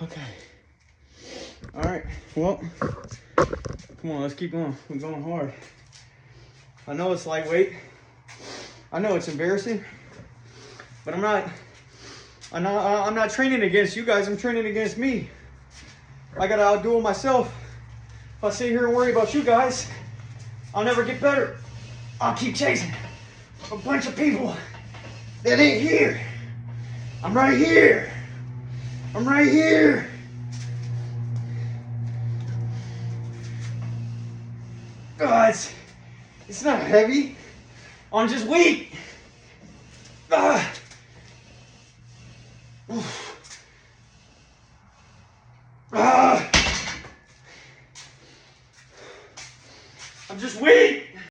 Okay. All right. Well, come on, let's keep going. We're going hard. I know it's lightweight. I know it's embarrassing, but I'm not training against you guys. I'm training against me. I gotta outdo myself. If I sit here and worry about you guys, I'll never get better. I'll keep chasing a bunch of people that ain't here. I'm right here. I'm right here. It's not heavy. I'm just weak.